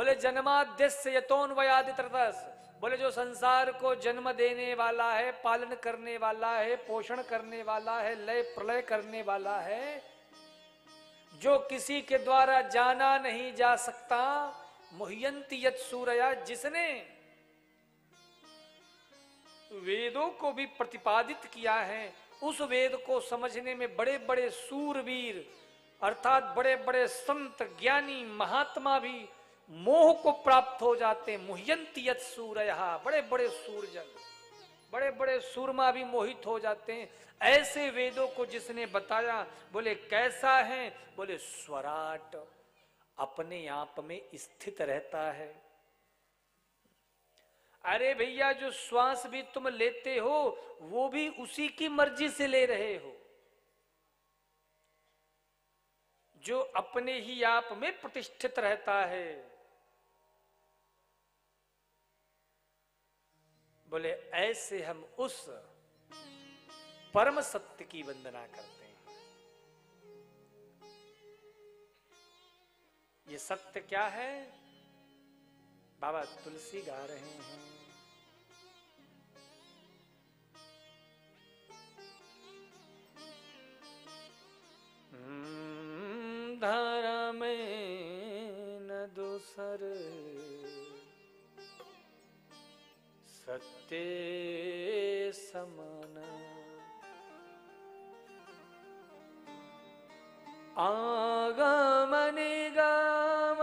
बोले जन्माद्यस्य यतोऽन्वयादितरतस्, बोले जो संसार को जन्म देने वाला है, पालन करने वाला है, पोषण करने वाला है, लय प्रलय करने वाला है, जो किसी के द्वारा जाना नहीं जा सकता, मुह्यन्ति यत् सूरया, जिसने वेदों को भी प्रतिपादित किया है, उस वेद को समझने में बड़े बड़े सूरवीर अर्थात बड़े बड़े संत ज्ञानी महात्मा भी मोह को प्राप्त हो जाते हैं। मुह्यन्ति यत् सूरयः, बड़े बड़े सूरजन, बड़े बड़े सूरमा भी मोहित हो जाते हैं। ऐसे वेदों को जिसने बताया, बोले कैसा है, बोले स्वराट, अपने आप में स्थित रहता है। अरे भैया, जो श्वास भी तुम लेते हो वो भी उसी की मर्जी से ले रहे हो, जो अपने ही आप में प्रतिष्ठित रहता है। बोले ऐसे हम उस परम सत्य की वंदना करते हैं। ये सत्य क्या है? बाबा तुलसी गा रहे हैं। धर्म में न दूसर, सत्य समान, आगम निगम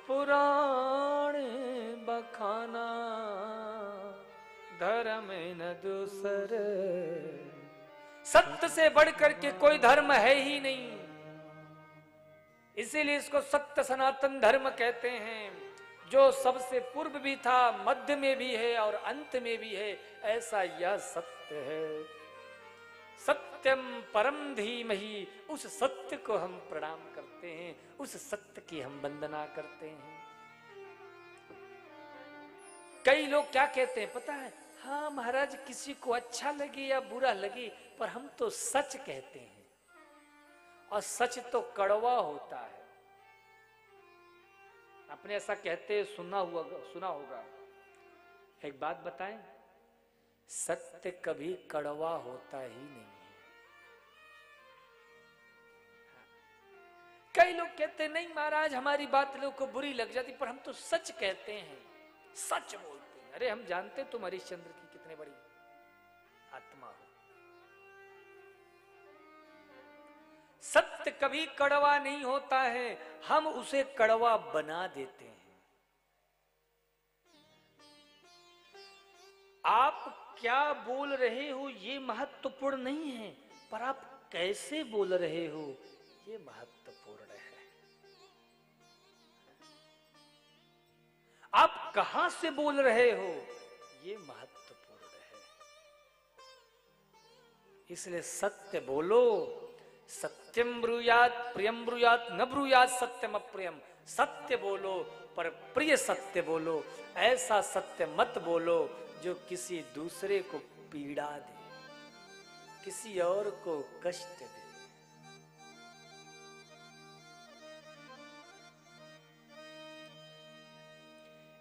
पुराण बखाना, धर्म न दूसर। सत्य से बढ़कर के कोई धर्म है ही नहीं, इसीलिए इसको सत्य सनातन धर्म कहते हैं, जो सबसे पूर्व भी था, मध्य में भी है और अंत में भी है। ऐसा यह सत्य है। सत्यम परम धीमहि, उस सत्य को हम प्रणाम करते हैं, उस सत्य की हम वंदना करते हैं। कई लोग क्या कहते हैं पता है? हाँ महाराज, किसी को अच्छा लगे या बुरा लगे, पर हम तो सच कहते हैं, और सच तो कड़वा होता है। आपने ऐसा कहते सुना होगा। एक बात बताएं, सत्य कभी कड़वा होता ही नहीं है। कई लोग कहते हैं नहीं महाराज, हमारी बात लोगों को बुरी लग जाती, पर हम तो सच कहते हैं, सच बोलते हैं। अरे हम जानते तुम हरिश्चंद्र की कितने बड़ी आत्मा हो। सत्य कभी कड़वा नहीं होता है, हम उसे कड़वा बना देते हैं। आप क्या बोल रहे हो ये महत्वपूर्ण नहीं है, पर आप कैसे बोल रहे हो ये महत्वपूर्ण है। आप कहां से बोल रहे हो ये महत्वपूर्ण है। इसलिए सत्य बोलो। सत्यम ब्रूयात प्रियम ब्रूयात न ब्रूयात सत्यम अप्रियम। सत्य बोलो पर प्रिय सत्य बोलो। ऐसा सत्य मत बोलो जो किसी दूसरे को पीड़ा दे, किसी और को कष्ट दे।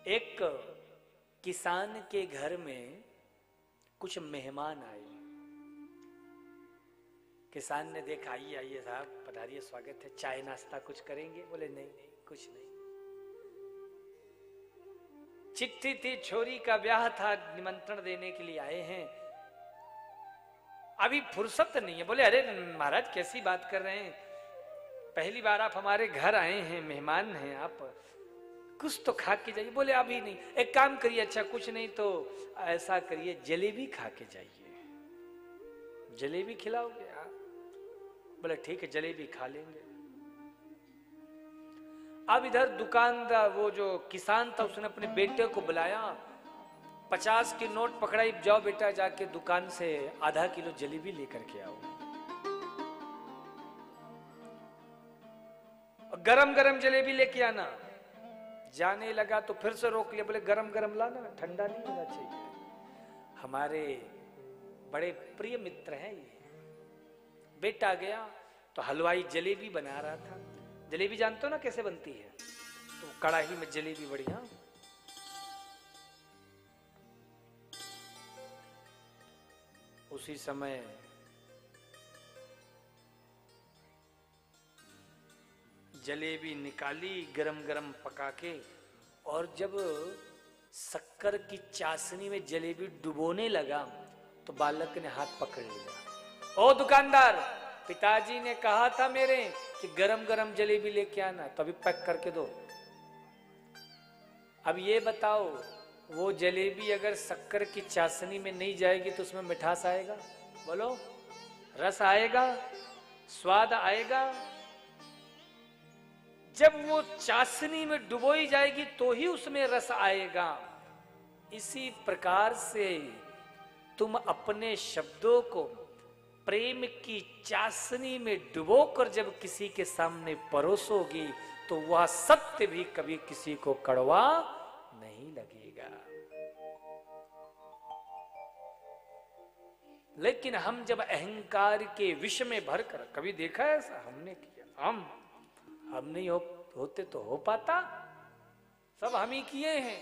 एक किसान के घर में कुछ मेहमान आए। किसान ने देखा, आइए आइए साहब, पधारिए, स्वागत है, चाय नाश्ता कुछ करेंगे? बोले नहीं नहीं, कुछ नहीं। चिट्ठी थी, छोरी का ब्याह था, निमंत्रण देने के लिए आए हैं, अभी फुर्सत नहीं है। बोले अरे महाराज कैसी बात कर रहे हैं, पहली बार आप हमारे घर आए हैं, मेहमान हैं आप, कुछ तो खा के जाइए। बोले अभी नहीं, एक काम करिए, अच्छा कुछ नहीं तो ऐसा करिए, जलेबी खा के जाइए। जलेबी खिलाओगे आप? बोले ठीक है, जलेबी खा लेंगे। अब इधर दुकानदार, वो जो किसान था, उसने अपने बेटे को बुलाया, 50 की नोट पकड़ाई, जाओ बेटा जाके दुकान से आधा किलो जलेबी लेकर के आओ। गरम गरम जलेबी लेके आना। जाने लगा तो फिर से रोक लिया, बोले गरम गरम लाना, ठंडा नहीं होना चाहिए। हमारे बड़े प्रिय मित्र हैं ये। बेटा गया तो हलवाई जलेबी बना रहा था। जलेबी जानते हो ना कैसे बनती है? तो कड़ाही में जलेबी बढ़िया, उसी समय जलेबी निकाली गरम गरम पका के, और जब शक्कर की चाशनी में जलेबी डुबोने लगा तो बालक ने हाथ पकड़ लिया। ओ दुकानदार, पिताजी ने कहा था मेरे कि गरम गरम जलेबी लेके आना, तो अभी पैक करके दो। अब ये बताओ, वो जलेबी अगर शक्कर की चाशनी में नहीं जाएगी तो उसमें मिठास आएगा? बोलो, रस आएगा, स्वाद आएगा? जब वो चाशनी में डुबोई जाएगी तो ही उसमें रस आएगा। इसी प्रकार से तुम अपने शब्दों को प्रेम की चाशनी में डुबोकर जब किसी के सामने परोसोगी तो वह सत्य भी कभी किसी को कड़वा नहीं लगेगा। लेकिन हम जब अहंकार के विष में भरकर, कभी देखा है ऐसा? हमने किया, हम नहीं होते तो हो पाता? सब हम ही किए हैं।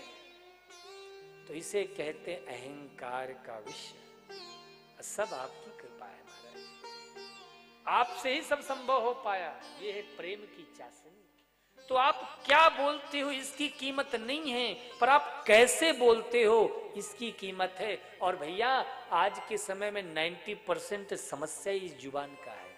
तो इसे कहते अहंकार का विष। सब आपकी कृपा है महाराज, आपसे ही सब संभव हो पाया। ये है प्रेम की चाशनी। तो आप क्या बोलते हो इसकी कीमत नहीं है, पर आप कैसे बोलते हो इसकी कीमत है। और भैया, आज के समय में 90% समस्या इस जुबान का है।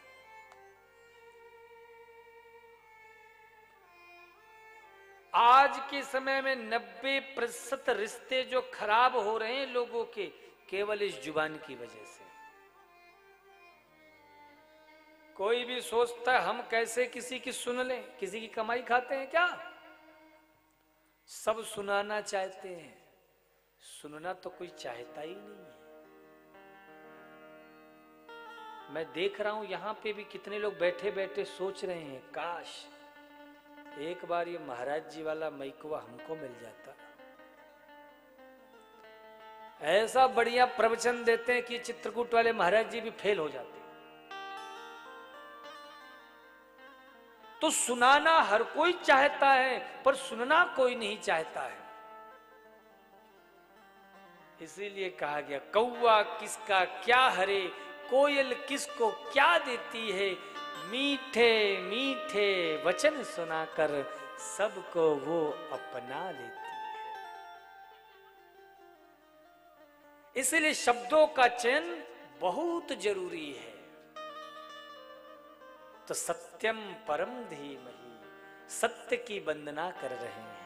आज के समय में 90% रिश्ते जो खराब हो रहे हैं लोगों के, केवल इस जुबान की वजह से। कोई भी सोचता है हम कैसे किसी की सुन लें, किसी की कमाई खाते हैं क्या? सब सुनाना चाहते हैं, सुनना तो कोई चाहता ही नहीं है। मैं देख रहा हूं यहां पे भी कितने लोग बैठे बैठे सोच रहे हैं, काश एक बार ये महाराज जी वाला मैकुआ हमको मिल जाता। ऐसा बढ़िया प्रवचन देते हैं कि चित्रकूट वाले महाराज जी भी फेल हो जाते। तो सुनाना हर कोई चाहता है, पर सुनना कोई नहीं चाहता है। इसीलिए कहा गया, कौवा किसका क्या हरे, कोयल किसको क्या देती है, मीठे मीठे वचन सुनाकर सबको वो अपना लेती है। इसलिए शब्दों का चयन बहुत जरूरी है। तो सत्यम परम धीमहि, सत्य की वंदना कर रहे हैं।